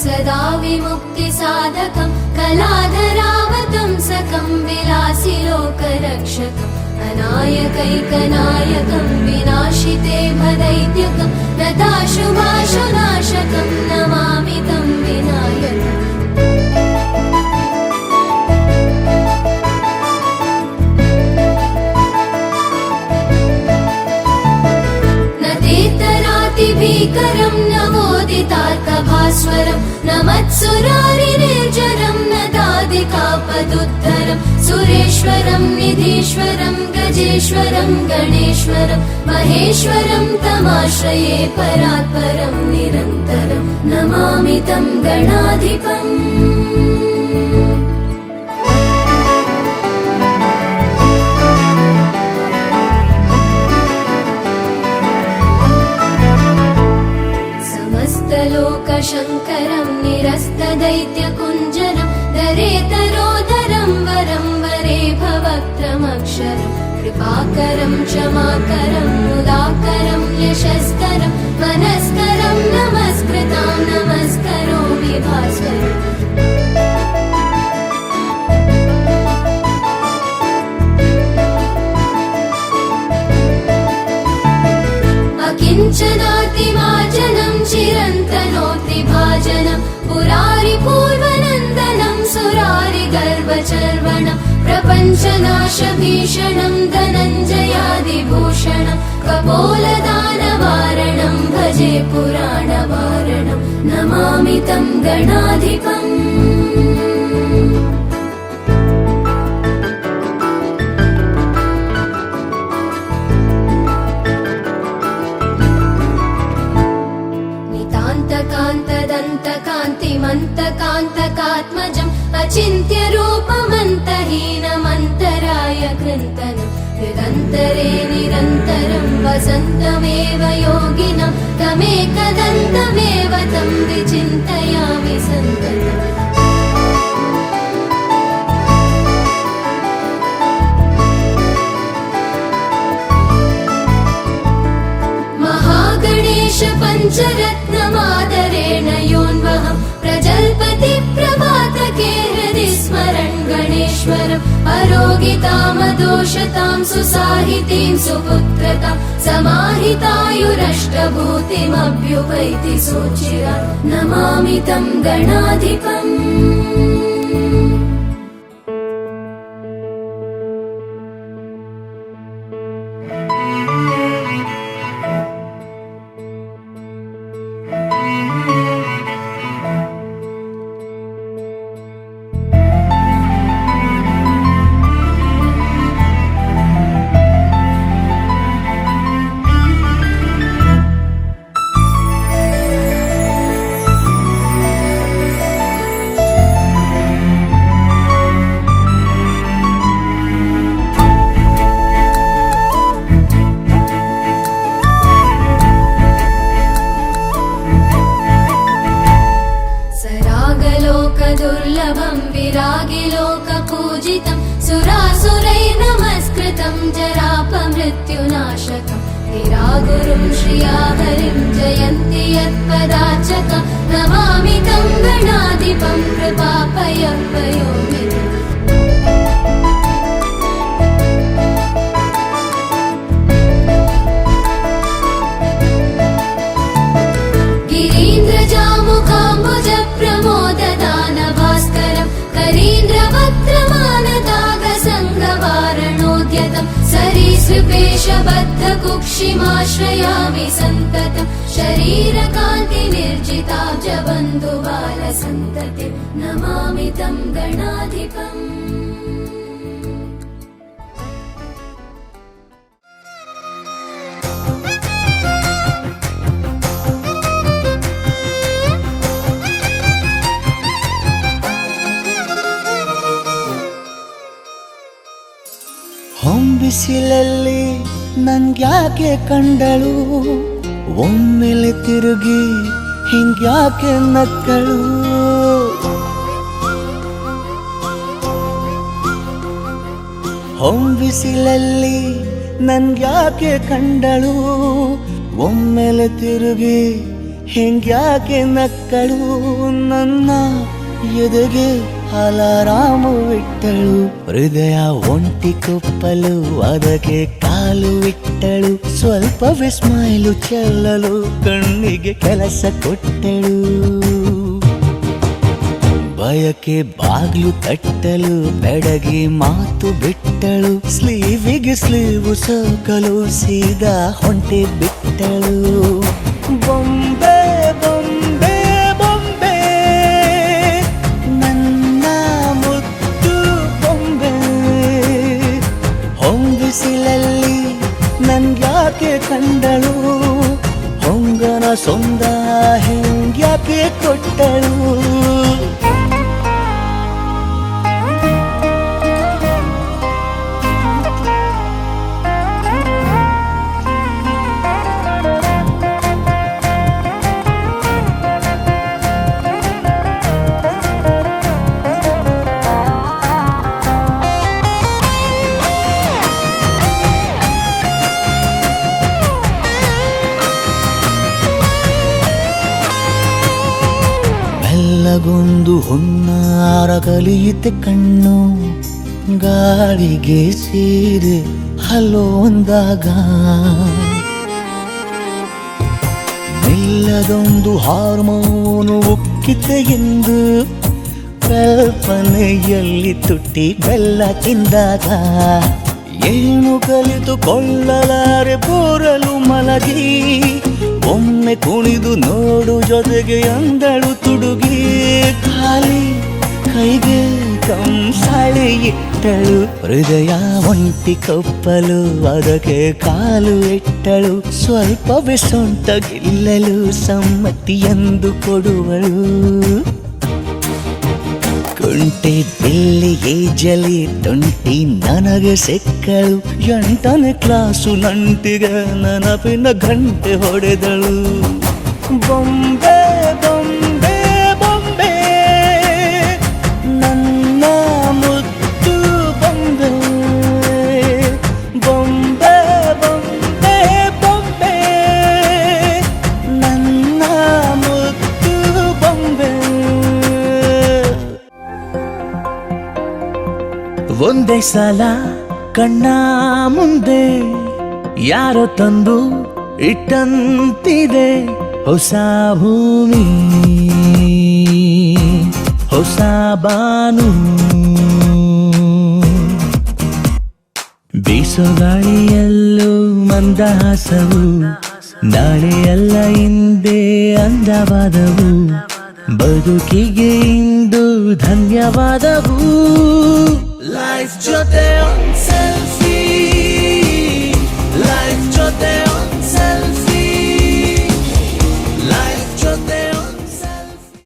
सदा विमुक्तिसाधकं कलाधरावतंसकं विलासि लोकरक्षकम् अनायकैकनायकं विनाशिते भदैत्यकं नताशुभाशुनाशकं नमामि तं विनायकम् भीकरं नवोदितार्कभास्वरं नमत्सुरारिनिर्जरं नदादिकापदुद्धरं सुरेश्वरं निधीश्वरं गजेश्वरं गणेश्वरं महेश्वरं तमाश्रये परात्परं निरन्तरं नमामि तं गणाधिपम् लोकशङ्करं निरस्तदैत्यकुञ्जरं दरेतरोदरं वरं वरे भवक्त्रमक्षरं कृपाकरं क्षमाकरं मुदाकरं यशस्करं मनस्करं नमस्कृतां नमस्करोमि भास्वरम् अकिञ्चनातिमाजनं चिरन्तनोऽतिभाजनं पुरारिपूर्वनन्दनं सुरारिगर्वचर्वणं प्रपञ्चनाशभीषणं धनञ्जयादिभूषणं कपोलदानवारणं भजे पुराणवारणं नमामि तं गणाधिपम् कान्तिमन्तकान्तकात्मजम् अचिन्त्यरूपमन्तहीनमन्तराय कृन्तनं हृदन्तरे निरन्तरं वसन्तमेव योगिनं तमेकदन्तमेव तं विचिन्तयामि सन्ततम् महागणेश पञ्चरत्नमादरेण योऽन्वहं प्रजल्पति प्रभातके हृदि स्मरन् गणेश्वरम् अरोगितामदोषतां सुसाहितीं सुपुत्रतां समाहितायुरष्टभूतिमभ्युपैति सोचिरात् नमामि तं गणाधिपम् दुर्लभं विरागिलोकपूजितं सुरासुरैः नमस्कृतं जरापमृत्युनाशकं विरागुरुं श्रियाहरिं जयन्ति यत्पदाचकं नमामि तं गणाधिपं कृपापयपयोनिधम् गिरीन्द्रजामुखाम्बुजप्रमोददानभास्करं करीन्द्रवक्त्रमानदागसङ्गवारणोद्यतं सरीसृपेशबद्धकुक्षिमाश्रयामि सन्ततं शरीरकान्तिनिर्जिताब्जबन्धुबालसन्ततिं नमामि तं गणाधिपम् ಹೊಂಬಿಸಿಲಲ್ಲಿ ನಂಗ್ಯಾಕೆ ಕಂಡಳು ಒಮ್ಮೆಲೆ ತಿರುಗಿ ಹಿಂಗ್ಯಾಕೆ ನಕ್ಕಳು ಹೊಂಬಿಸಿಲಲ್ಲಿ ನನ್ಗ್ಯಾಕೆ ಕಂಡಳು ಒಮ್ಮೆಲೆ ತಿರುಗಿ ಹಿಂಗ್ಯಾಕೆ ನಕ್ಕಳು ನನ್ನ ಎದೆಗೆ ಅಲಾರಾಮು ಇಟ್ಟಳು ಹೃದಯ ಒಂಟಿ ಕುಪ್ಪಲು ಅದಕ್ಕೆ ಕಾಲು ಇಟ್ಟಳು ಸ್ವಲ್ಪವೇ ಸ್ಮೈಲು ಚೆಲ್ಲಲು ಕಣ್ಣಿಗೆ ಕೆಲಸ ಕೊಟ್ಟಳು ಬಯಕೆ ಬಾಗ್ಲು ತಟ್ಟಲು ಬೆಡಗಿ ಮಾತು ಬಿಟ್ಟಳು ಸ್ಲೀವಿಗೆ ಸ್ಲೀವು ಸೋಕಲು ಸೀದಾ ಹೊಂಟೆ ಬಿಟ್ಟಳು ಬೊಂಬೆ ಬೊಂಬೆ ಬೊಂಬೆ ನನ್ನ ಮುದ್ದು ಬೊಂಬೆ ಹೊಂಬಿಸಿಲಲ್ಲಿ ನನ್ಗ್ಯಾಕೆ ಕಂಡಳು ಹೊಂಗನ ಸೊಂದ ಹೆಂಗ್ಯಾಕೆ ಕೊಟ್ಟಳು ಗೊಂದು ಹೊನ್ನಾರ ಕಲಿಯುತ್ತೆ ಕಣ್ಣು ಗಾಳಿಗೆ ಸೀರೆ ಹಲೋ ಅಂದಾಗ ನಿಲ್ಲದೊಂದು ಹಾರ್ಮೋನು ಉಕ್ಕಿತೆ ಎಂದು ಕಲ್ಪನೆಯಲ್ಲಿ ತುಟ್ಟಿ ಬೆಲ್ಲ ತಿಂದಾಗ ಏನು ಕಲಿತುಕೊಳ್ಳಲಾರೆ ಬೋರಲು ಮಲಗಿ ಒಮ್ಮೆ ಕುಣಿದು ನೋಡು ಜೊತೆಗೆ ಅಂದಳು ತುಡುಗಿ ಖಾಲಿ ಕೈಗೆ ಕಂಸಾಳೆ ಇಟ್ಟಳು ಹೃದಯ ಒಂಟಿ ಕಪ್ಪಲು ಅದಕ್ಕೆ ಕಾಲು ಇಟ್ಟಳು ಸ್ವಲ್ಪವೇ ಸೊಂಟ ಗಿಲ್ಲಲು ಸಮ್ಮತಿಯೆಂದು ಕೊಡುವಳು ಕುಂಟೆ ಬಿಲ್ಲಿ ಏಜಲಿ ತುಂಟಿ ನನಗೆ ಸಿಕ್ಕಳು 8ನೇ ಕ್ಲಾಸು ನಂಟಿಗೆ ನೆನಪಿನ ಗಂಟೆ ಹೊಡೆದಳು ಬೊಂಬೆ ಬೊಂಬೆ ಬೊಂಬೆ ನನ್ನ ಮುದ್ದು ಬೊಂಬೆ ಬೊಂಬೆ ಬೊಂಬೆ ಬೊಂಬೆ ನನ್ನ ಮುದ್ದು ಬೊಂಬೆ ಒಂದೇ ಸಲ ಕಣ್ಣ ಮುಂದೆ ಯಾರೋ ತಂದು ಇಟ್ಟಂತಿದೆ ಹೊಸ ಭೂಮಿ ಹೊಸ ಬಾನು ಬೀಸೋ ಗಾಳಿಯಲ್ಲೂ ಮಂದಹಾಸವು ನಾಳೆಯಲ್ಲ ಹಿಂದೆ ಅಂದವಾದವು ಬದುಕಿಗೆ ಇಂದು ಧನ್ಯವಾದವು ಲೈಫ್ ಜೊತೆ ಸೆಲ್ಫಿ ಲೈಫ್ ಜೊತೆ